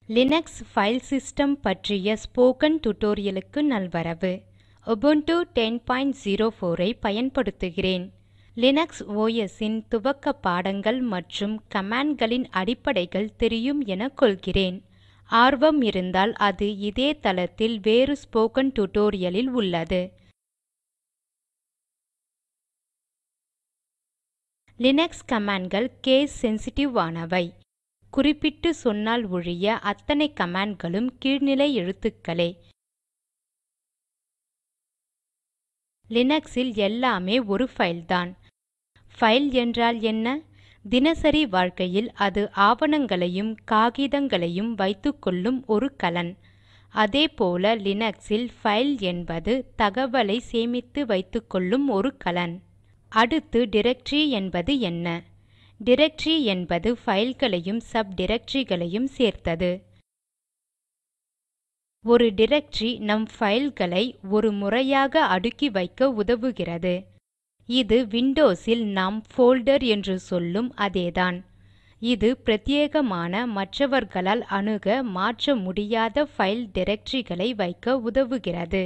Linux file system பற்றிய spoken டியூட்டோரியலுக்கு நல்வரவு. Ubuntu 10.04 ஐ பயன்படுத்துகிறேன். லினக்ஸ் OS இன் துவக்க பாடங்கள் மற்றும் கமாண்ட்களின் அடிப்படைகள் தெரியும் என கொள்கிறேன். ஆர்வம் இருந்தால் அது இதே தளத்தில் வேறு ஸ்போக்கன் டியூட்டோரியலில் உள்ளது. லினக்ஸ் கமாண்ட்கள் கேஸ் சென்சிட்டிவ் ஆனவை. குறிப்பிட்டு சொன்னால் ஒழிய அத்தனை கமாண்ட்களும் கீழ்நிலை எழுத்துக்களே. லினக்ஸில் எல்லாமே ஒரு ஃபைல்தான். ஃபைல் என்றால் என்ன? தினசரி வாழ்க்கையில் அது ஆவணங்களையும் காகிதங்களையும் வைத்துக்கொள்ளும் ஒரு கலன். அதேபோல லினக்ஸில் ஃபைல் என்பது தகவலை சேமித்து வைத்துக்கொள்ளும் ஒரு கலன். அடுத்து டிரக்டரி என்பது என்ன? டிரக்டரி என்பது ஃபைல்களையும் சப் டிரக்டரிகளையும் சேர்த்தது. ஒரு டிரக்டரி நம் ஃபைல்களை ஒரு முறையாக அடுக்கி வைக்க உதவுகிறது. இது விண்டோஸில் நாம் ஃபோல்டர் என்று சொல்லும் அதேதான். இது பிரத்யேகமான மற்றவர்களால் அணுக மாற்ற முடியாத ஃபைல் டிரக்டரிகளை வைக்க உதவுகிறது.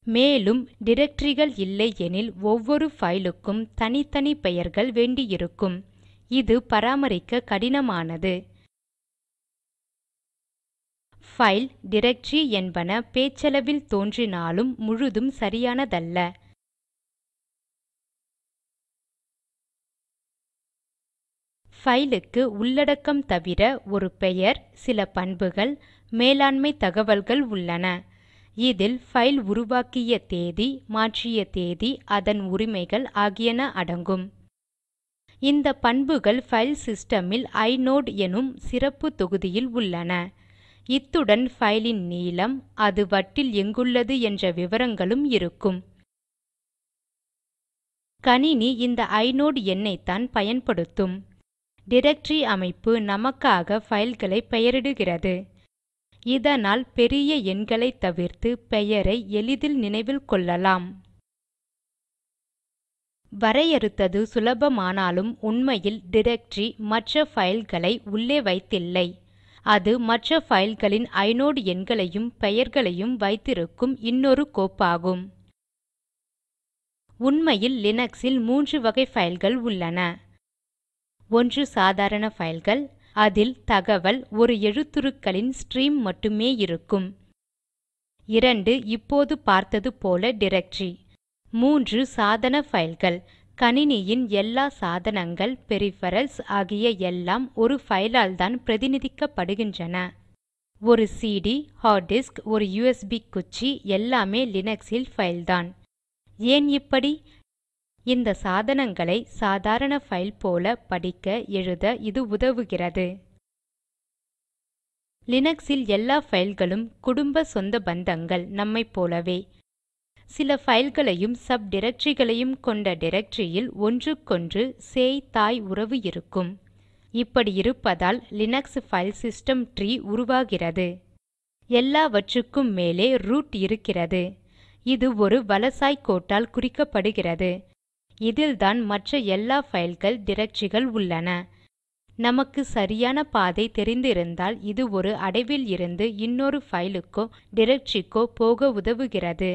மேலும் டிரக்டரிகள் இல்லை எனில் ஒவ்வொரு ஃபைலுக்கும் தனித்தனி பெயர்கள் வேண்டியிருக்கும். இது பராமரிக்க கடினமானது. ஃபைல், டிரக்டரி என்பன பேச்சளவில் தோன்றினாலும் முழுதும் சரியானதல்ல. ஃபைலுக்கு உள்ளடக்கம் தவிர ஒரு பெயர், சில பண்புகள், மேலாண்மை தகவல்கள் உள்ளன. இதில் ஃபைல் உருவாக்கிய தேதி, மாற்றிய தேதி, அதன் உரிமைகள் ஆகியன அடங்கும். இந்த பண்புகள் ஃபைல் சிஸ்டமில் ஐநோட் எனும் சிறப்பு தொகுதியில் உள்ளன. இத்துடன் ஃபைலின் நீளம், அது வட்டில் எங்குள்ளது என்ற விவரங்களும் இருக்கும். கணினி இந்த ஐநோட் எண்ணைத்தான் பயன்படுத்தும். டிரக்டரி அமைப்பு நமக்காக ஃபைல்களை பெயரிடுகிறது. இதனால் பெரிய எண்களை தவிர்த்து பெயரை எளிதில் நினைவில் கொள்ளலாம். வரையறுத்தது சுலபமானாலும் உண்மையில் டிரக்டரி மற்ற ஃபைல்களை உள்ளே வைத்தில்லை. அது மற்ற ஃபைல்களின் ஐநோட் எண்களையும் பெயர்களையும் வைத்திருக்கும் இன்னொரு கோப்பாகும். உண்மையில் லினக்ஸில் 3 வகை ஃபைல்கள் உள்ளன. ஒன்று சாதாரண ஃபைல்கள். அதில் தகவல் ஒரு எழுத்துருக்களின் ஸ்ட்ரீம் மட்டுமே இருக்கும். 2 இப்போது பார்த்தது போல டிரக்டரி. 3 சாதன ஃபைல்கள். கணினியின் எல்லா சாதனங்கள், பெரிஃபரல்ஸ் ஆகிய எல்லாம் ஒரு ஃபைலால் தான் பிரதிநிதிக்கப்படுகின்றன. ஒரு சிடி, ஹார்ட் டிஸ்க், ஒரு USB குச்சி எல்லாமே லினக்ஸில் ஃபைல்தான். ஏன் இப்படி? இந்த சாதனங்களை சாதாரண ஃபைல் போல படிக்க, எழுத இது உதவுகிறது. லினக்ஸில் எல்லா ஃபைல்களும் குடும்ப சொந்த பந்தங்கள் நம்மைப் போலவே. சில ஃபைல்களையும் சப் டிரக்டரிகளையும் கொண்ட டிரக்டரியில் ஒன்றுக்கொன்று சேய் தாய் உறவு இருக்கும். இப்படி இருப்பதால் லினக்ஸ் ஃபைல் சிஸ்டம் ட்ரீ உருவாகிறது. எல்லாவற்றுக்கும் மேலே ரூட் இருக்கிறது. இது ஒரு வலசாய் கோட்டால் குறிக்கப்படுகிறது. இதில்தான் மற்ற எல்லா ஃபைல்கள், டிரக்டரிகள் உள்ளன. நமக்கு சரியான பாதை தெரிந்திருந்தால் இது ஒரு அடைவில் இருந்து இன்னொரு ஃபைலுக்கோ டிரக்டரிக்கோ போக உதவுகிறது.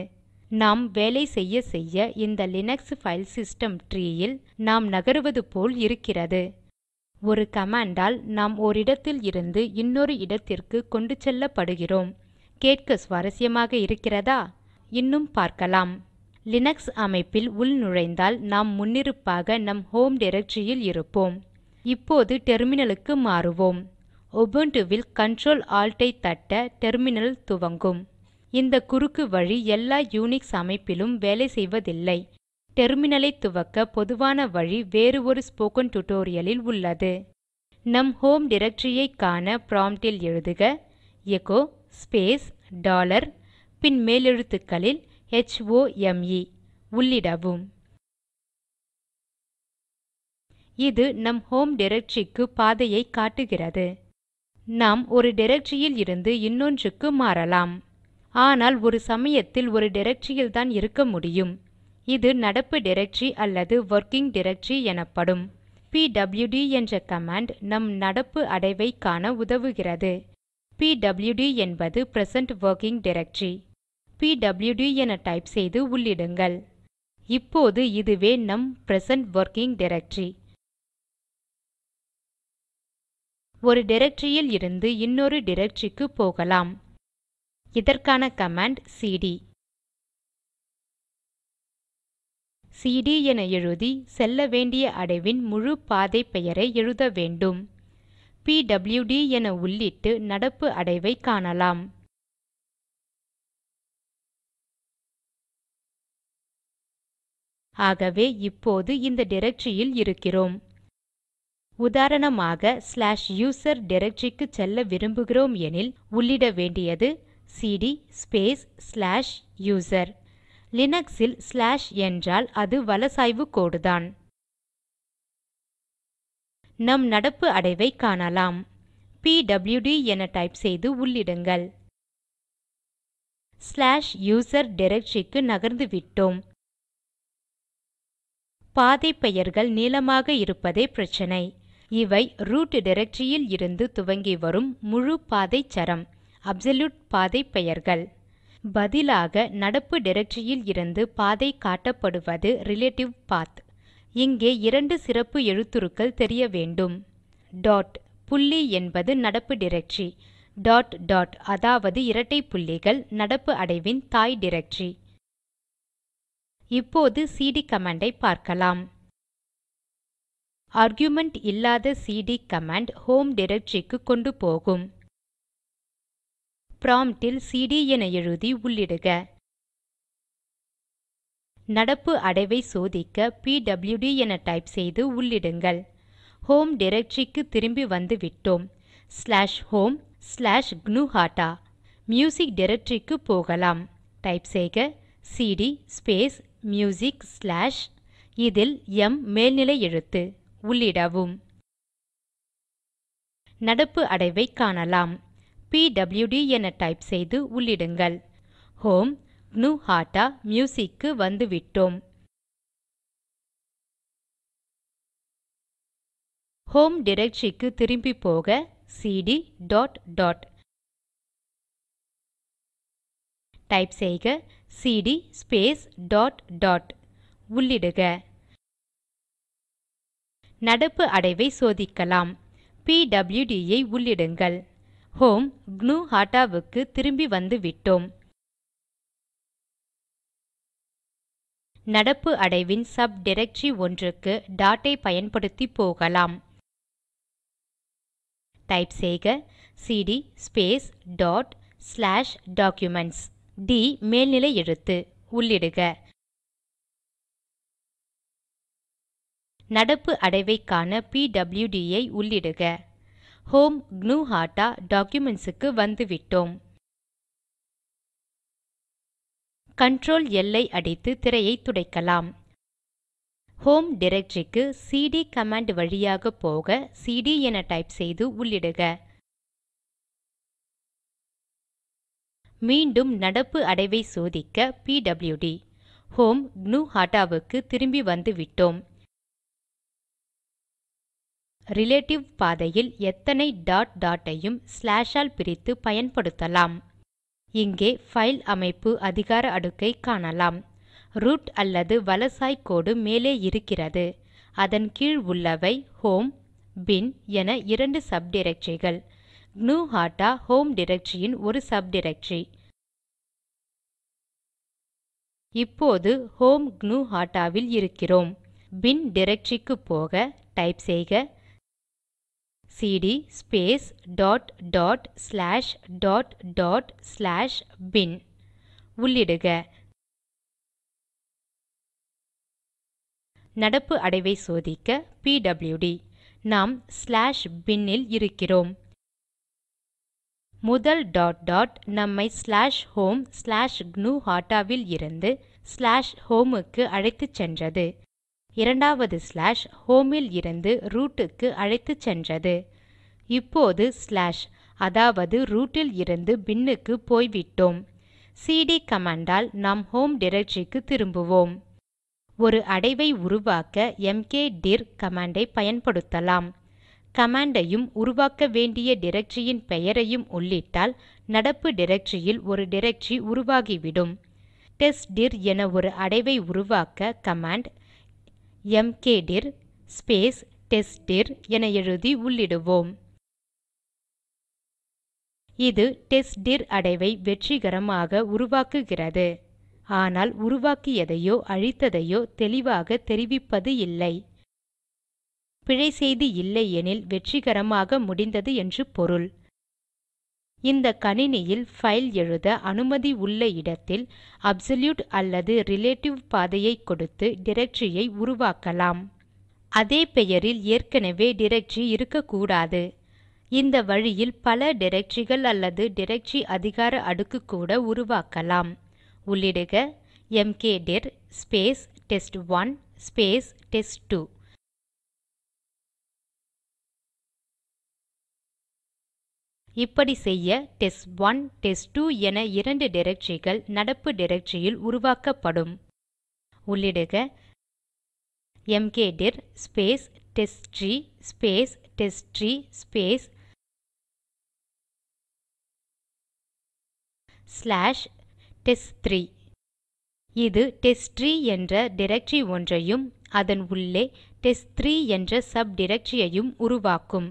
நாம் வேலை செய்ய செய்ய இந்த லினக்ஸ் ஃபைல் சிஸ்டம் ட்ரீயில் நாம் நகருவது போல் இருக்கிறது. ஒரு கமாண்டால் நாம் ஓரிடத்தில் இருந்து இன்னொரு இடத்திற்கு கொண்டு செல்லப்படுகிறோம். கேட்க சுவாரஸ்யமாக இருக்கிறதா? இன்னும் பார்க்கலாம். லினக்ஸ் அமைப்பில் உள்நுழைந்தால் நாம் முன்னிருப்பாக நம் ஹோம் டிரக்டரியில் இருப்போம். இப்போது டெர்மினலுக்கு மாறுவோம். உபுண்டுவில் Ctrl Alt ஐ தட்ட டெர்மினல் துவங்கும். இந்த குறுக்கு வழி எல்லா யூனிக்ஸ் அமைப்பிலும் வேலை செய்வதில்லை. டெர்மினலை துவக்க பொதுவான வழி வேறு ஒரு ஸ்போக்கன் டியூட்டோரியலில் உள்ளது. நம் ஹோம் டிரக்டரியை காண ப்ராம்ப்டில் எழுதுக எச்சோ ஸ்பேஸ் டாலர் பின் மேலெழுத்துக்களில் HOME உள்ளிடவும். இது நம் ஹோம் டிரக்டரிக்கு பாதையை காட்டுகிறது. நாம் ஒரு டிரக்டரியில் இருந்து இன்னொன்றுக்கு மாறலாம். ஆனால் ஒரு சமயத்தில் ஒரு டிரக்டரியில்தான் இருக்க முடியும். இது நடப்பு டிரக்டரி அல்லது வொர்க்கிங் டிரக்டரி எனப்படும். pwd என்ற கமாண்ட் நம் நடப்பு அடைவை காண உதவுகிறது. pwd என்பது present working directory. pwd என டைப் செய்து உள்ளிடுங்கள். இப்போது இதுவே நம் present working directory. ஒரு டைரக்டரியில் இருந்து இன்னொரு டைரக்டரிக்கு போகலாம். இதற்கான கமாண்ட் சிடி. சிடி என எழுதி செல்ல வேண்டிய அடைவின் முழு பாதை பெயரை எழுத வேண்டும். pwd என உள்ளிட்டு நடப்பு அடைவை காணலாம். ஆகவே இப்போது இந்த டைரக்டரியில் இருக்கிறோம். உதாரணமாக /user டைரக்டரிக்கு செல்ல விரும்புகிறோம் எனில் உள்ளிட வேண்டியது சிடி ஸ்பேஸ் /user. லினக்ஸில் என்றால் அது வலசாய்வு கோடுதான். நம் நடப்பு அடைவை காணலாம். pwd என டைப் செய்து உள்ளிடுங்கள். /user டைரக்டரிக்கு நகர்ந்து விட்டோம். பாதை பெயர்கள் நீளமாக இருப்பதே பிரச்சினை. இவை ரூட் டைரக்டரியில் இருந்து துவங்கி வரும் முழு பாதை சரம் அப்சொல்யூட் பாதை பெயர்கள். பதிலாக நடப்பு டைரக்டரியில் இருந்து பாதை காட்டப்படுவது ரிலேட்டிவ் பாத். இங்கே 2 சிறப்பு எழுத்துருக்கள் தெரிய வேண்டும். டாட் புள்ளி என்பது நடப்பு டைரக்டரி. டாட் டாட் அதாவது இரட்டை புள்ளிகள் நடப்பு அடைவின் தாய் டைரக்டரி. இப்போது சிடி கமாண்டை பார்க்கலாம். ஆர்குமென்ட் இல்லாத சிடி கமாண்ட் ஹோம் டைரக்டரிக்கு கொண்டு போகும். ப்ராம்ப்டில் சிடி என எழுதி உள்ளிடுக. நடப்பு அடைவை சோதிக்க pwd என டைப் செய்து உள்ளிடுங்கள். ஹோம் டைரக்டரிக்கு திரும்பி வந்து விட்டோம். /home/gnuhata மியூசிக் டைரக்டரிக்கு போகலாம். டைப் செய்க சிடி ஸ்பேஸ் மியூசிக் இதில் m மேல்நிலை எழுத்து. உள்ளிடவும். நடப்பு அடைவை காணலாம். pwd என டைப் செய்து உள்ளிடுங்கள். ஹோம் gnuhata மியூசிக்கு வந்துவிட்டோம். ஹோம் டைரக்டரிக்கு திரும்பி போக சிடி டாட் டாட் டைப் செய்க சிடி ஸ்பேஸ் டாட் டாட் உள்ளிடுக. நடப்பு அடைவை சோதிக்கலாம். pwd ஐ உள்ளிடுங்கள். ஹோம் gnuhataவுக்கு திரும்பி வந்து விட்டோம். நடப்பு அடைவின் சப் டைரக்டரி ஒன்றுக்கு டாட் ஐ பயன்படுத்தி போகலாம். டைப் செய்க சிடி ஸ்பேஸ் டாட் /documents ட் மேல்நிலை எழுத்து. உள்ளிடுக. நடப்பு அடைவை காண pwd ஐ உள்ளிடுக. ஹோம் gnuhata டாக்குமென்ட்ஸ் க்கு வந்துவிட்டோம். Ctrl L ஐ அடித்து திரையை துடைக்கலாம். ஹோம் டைரக்டரிக்கு சிடி கமாண்ட் வழியாக போக சிடி என டைப் செய்து உள்ளிடுக. மீண்டும் நடப்பு அடைவை சோதிக்க pwd. ஹோம் gnuhataவுக்கு திரும்பி வந்து விட்டோம். ரிலேட்டிவ் பாதையில் எத்தனை டாட் டாட்டையும் ஆல் பிரித்து பயன்படுத்தலாம். இங்கே ஃபைல் அமைப்பு அதிகார அடுக்கை காணலாம். ரூட் அல்லது வலசாய் கோடு மேலே இருக்கிறது. அதன் கீழ் உள்ளவை ஹோம், பின் என 2 சப்டைரக்டரிகள். gnuhata ஹோம் டைரக்டரியின் ஒரு சப்டைரக்டரி. இப்போது ஹோம் gnuhataவில் இருக்கிறோம். பின் டைரக்டரிக்கு போக டைப் செய்க CD space dot dot slash dot dot slash bin. உள்ளிடுக. நடப்பு அடைவை சோதிக்க pwd. நாம் bin இல் இருக்கிறோம். முதல் டாட் டாட் நம்மை /home/gnuhataவில் இருந்து /homeக்கு அழைத்துச் சென்றது. இரண்டாவது home இல் இருந்து rootக்கு அழைத்துச் சென்றது. இப்போது அதாவது ரூட்டில் இருந்து பின்னுக்கு போய்விட்டோம். சிடி கமாண்டால் நாம் ஹோம் டைரக்டரிக்கு திரும்புவோம். ஒரு அடைவை உருவாக்க mkdir கமாண்டை பயன்படுத்தலாம். கமாண்டையும் உருவாக்க வேண்டிய டிரக்டரியின் பெயரையும் உள்ளிட்டால் நடப்பு டிரக்டரியில் ஒரு டிரக்டரி உருவாகிவிடும். டெஸ்ட்டிர் என ஒரு அடைவை உருவாக்க கமாண்ட் mkdir ஸ்பேஸ் டெஸ்ட்டிர் என எழுதி உள்ளிடுவோம். இது டெஸ்ட்டிர் அடைவை வெற்றிகரமாக உருவாக்குகிறது. ஆனால் உருவாக்கியதையோ அழித்ததையோ தெளிவாக தெரிவிப்பது இல்லை. பிழை செய்தி இல்லை எனில் வெற்றிகரமாக முடிந்தது என்று பொருள். இந்த கணினியில் ஃபைல் எழுத அனுமதி உள்ள இடத்தில் அப்சொல்யூட் அல்லது ரிலேட்டிவ் பாதையை கொடுத்து டிரக்டரியை உருவாக்கலாம். அதே பெயரில் ஏற்கனவே டிரக்டரி இருக்கக்கூடாது. இந்த வழியில் பல டிரக்டரிகள் அல்லது டிரக்டரி அதிகார அடுக்கு கூட உருவாக்கலாம். உள்ளிடுக mkdir space test one space test two. இப்படி செய்ய டெஸ்ட்1 டெஸ்ட்2 என இரண்டு டிரக்டரிகள் நடப்பு டிரக்டரியில் உருவாக்கப்படும். உள்ளிடுக mkdir space test tree space test tree space /test3. இது டெஸ்ட்ட்ரீ என்ற டிரக்டரி ஒன்றையும் அதன் உள்ளே டெஸ்ட்3 என்ற சப் டிரக்டரியையும் உருவாக்கும்.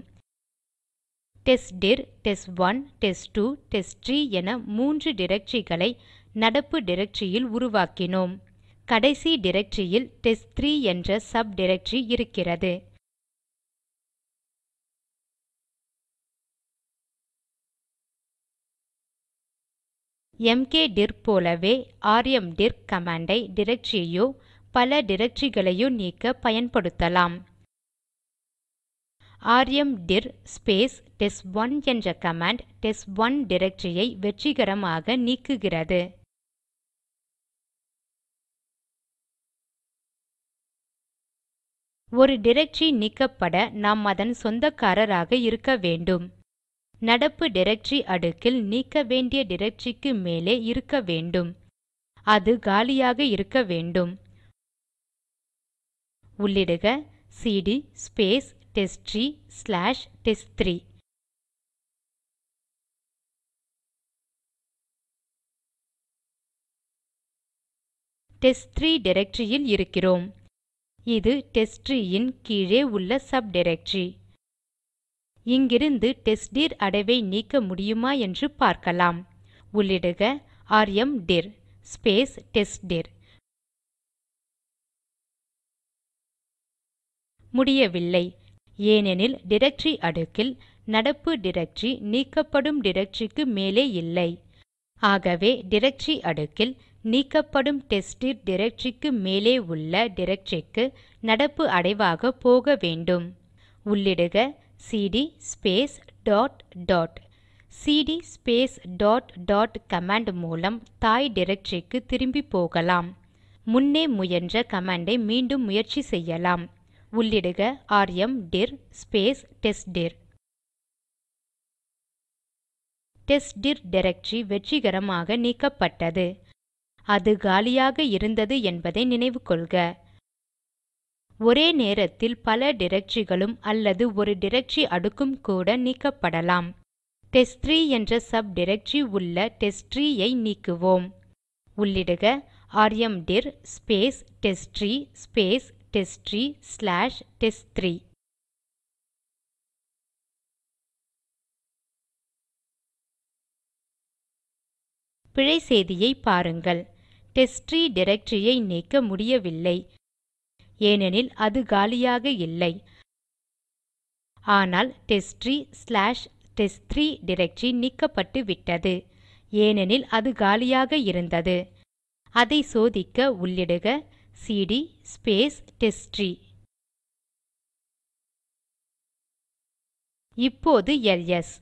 டெஸ்ட்டிர் டெஸ்ட்1 டெஸ்ட்2 டெஸ்ட்3 என மூன்று டிரக்டரிகளை நடப்பு டிரக்டரியில் உருவாக்கினோம். கடைசி டிரக்டரியில் டெஸ்ட்3 என்ற சப் டிரக்டரி இருக்கிறது. mkdir போலவே rmdir கமாண்டை டிரக்டரியையோ பல டிரக்டரிகளையோ நீக்க பயன்படுத்தலாம். rmdir ஸ்பேஸ் டெஸ்ட்1 என்ற கமாண்ட் டெஸ்ட்1 டிரக்டரியை வெற்றிகரமாக நீக்குகிறது. ஒரு டிரக்டரி நீக்கப்பட நாம் அதன் சொந்தக்காரராக இருக்க வேண்டும். நடப்பு டிரக்டரி அடுக்கில் நீக்க வேண்டிய டிரக்டரிக்கு மேலே இருக்க வேண்டும். அது காலியாக இருக்க வேண்டும். உள்ளிடுக சிடி ஸ்பேஸ் டெஸ்ட்ட்ரீ /test3. டெஸ்ட்3 டிரக்டரியில் இருக்கிறோம். இது டெஸ்ட்ட்ரீயின் கீழே உள்ள சப் டிரக்டரி. இங்கிருந்து டெஸ்ட்டிர் அடைவை நீக்க முடியுமா என்று பார்க்கலாம். உள்ளிடுக rmdir ஸ்பேஸ் டெஸ்ட்டிர். முடியவில்லை. ஏனெனில் டிரக்டரி அடுக்கில் நடப்பு டிரக்டரி நீக்கப்படும் டிரக்டரிக்கு மேலே இல்லை. ஆகவே டிரக்டரி அடுக்கில் நீக்கப்படும் டெஸ்ட்டிர் டிரக்டரிக்கு மேலே உள்ள டிரக்டரிக்கு நடப்பு அடைவாக போக வேண்டும். உள்ளிடுக CD space dot dot. CD space dot dot command மூலம் தாய் டிரக்டரிக்கு திரும்பி போகலாம். முன்னே முயன்ற கமாண்டை மீண்டும் முயற்சி செய்யலாம். உள்ளிடுக rmdir space test dir. Test dir directory வெற்றிகரமாக நீக்கப்பட்டது. அது காலியாக இருந்தது என்பதை நினைவு கொள்க. ஒரே நேரத்தில் பல டிரக்டரிகளும் அல்லது ஒரு டிரக்டரி அடுக்கும் கூட நீக்கப்படலாம். டெஸ்ட்3 என்ற சப் டிரக்டரி உள்ள டெஸ்ட்ட்ரீ ஐ நீக்குவோம். உள்ளிடுக rmdir space test tree space testtree /test3. பிழை செய்தியை பாருங்கள். டெஸ்ட்ட்ரீ டிரக்டரியை நீக்க முடியவில்லை. ஏனெனில் அது காலியாக இல்லை. ஆனால் டெஸ்ட்ட்ரீ /test3 டிரக்டரி நீக்கப்பட்டு விட்டது. ஏனெனில் அது காலியாக இருந்தது. அதை சோதிக்க உள்ளிடுக சிடி ஸ்பேஸ் டெஸ்ட்ட்ரீ. இப்போது எல்எஸ்.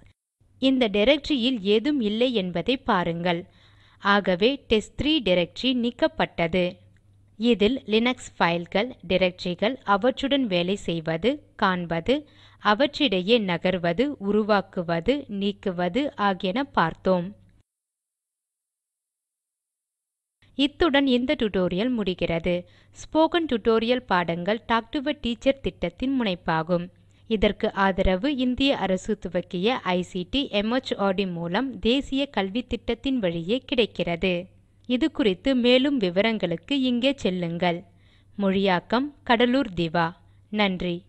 இந்த டிரக்டரியில் ஏதும் இல்லை என்பதை பாருங்கள். ஆகவே டெஸ்ட்3 டிரக்டரி நீக்கப்பட்டது. இதில் லினக்ஸ் ஃபைல்கள், டிரக்டரிகள், அவற்றுடன் வேலை செய்வது, காண்பது, அவற்றிடையே நகர்வது, உருவாக்குவது, நீக்குவது ஆகியன பார்த்தோம். இத்துடன் இந்த டியூட்டோரியல் முடிகிறது. ஸ்போக்கன் டியூட்டோரியல் பாடங்கள் டாக் டு எ டீச்சர் திட்டத்தின் முனைப்பாகும். இதற்கு ஆதரவு இந்திய அரசு துவக்கிய ஐசிடி மார்ட் மூலம் தேசிய கல்வித்திட்டத்தின் வழியே கிடைக்கிறது. இது குறித்து மேலும் விவரங்களுக்கு இங்கே செல்லுங்கள். மொழியாக்கம் கடலூர் திவா. நன்றி.